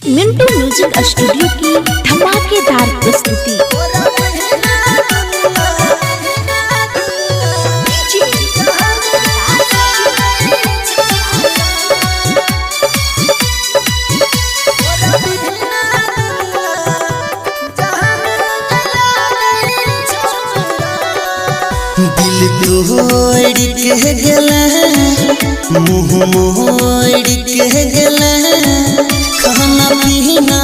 Mintu music studio की धमाकेदार प्रस्तुति। दिल तोड़ के गेला मुँह मोड़ के गेला खाना पीना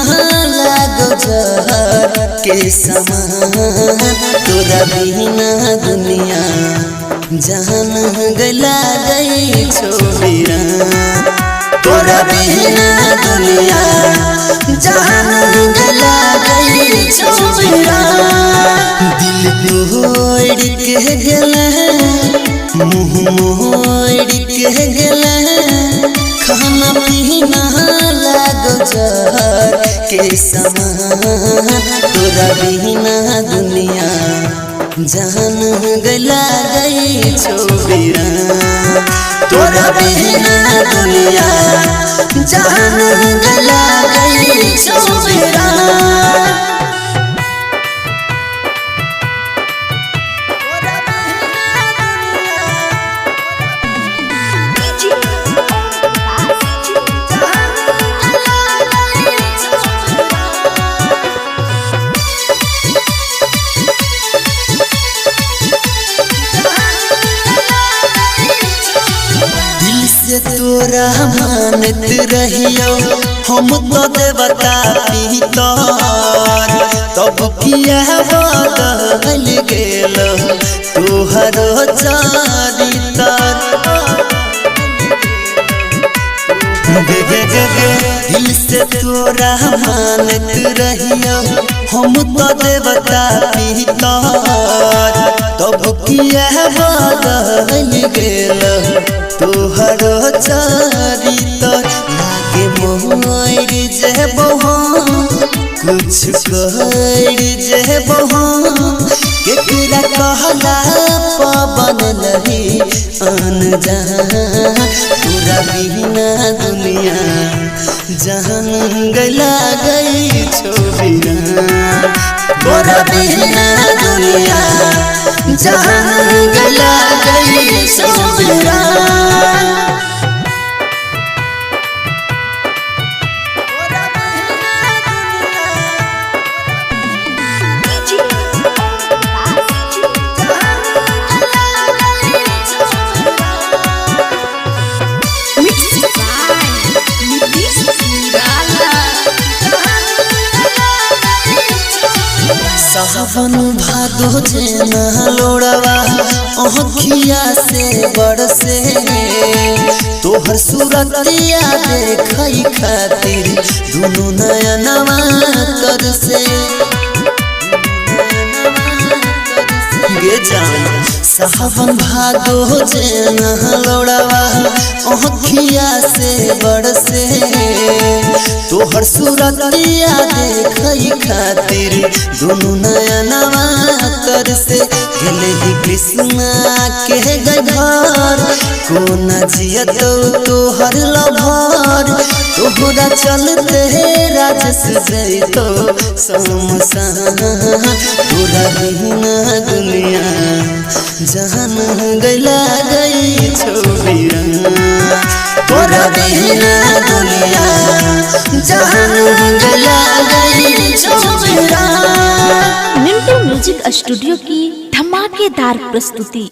लागो जहर के समान तोरा बिना दुनिया जान गला गई छोड़िया तोरा बिना दुनिया जान गला गई छोड़िया दिल तोड़ के गेला मुँह मोड़ के गेला खाना पीना लागो जहर के समान तोरा बिना दुनिया जान गला गई छोड़िया तोरा बिना दुनिया जान गला गई छोड़िया। तोरा मानत रहियो हम तो देवता पीतर तब किया बदल गेल तोहरो चरितर दिल से तोरा मानत रहियो हम तो देवता पीतर तब किया बदल गेल तोहरो चरितर लागे मोर जेबो कुछ कर जेबो केकरा कहला पवन लही अनजान तोरा बिना दुनिया जान गला गई छोड़िया तोरा बिना दुनिया जान गला गई छोड़िया। सावन भादो जेना लोड़वा अखिया से बरसे तोहर सूरतिया देखई खातिर दुनु नयनवा तरसे गे जान सावन भादो जेना लोड़वा अखिया से बरसे तोहर सूरतिया देखई खातिर दुनु नयनवा तरसे गेले ही कृष्णा के घर कोना जियत तोहर लभर तोहरा चलते राजस जैतो समसान तोरा बिना दुनिया जान गला गई छोड़िया तोरा बिना दुनिया जान गला गई छोड़िया। मिंटू म्यूजिक स्टूडियो की धमाकेदार प्रस्तुति।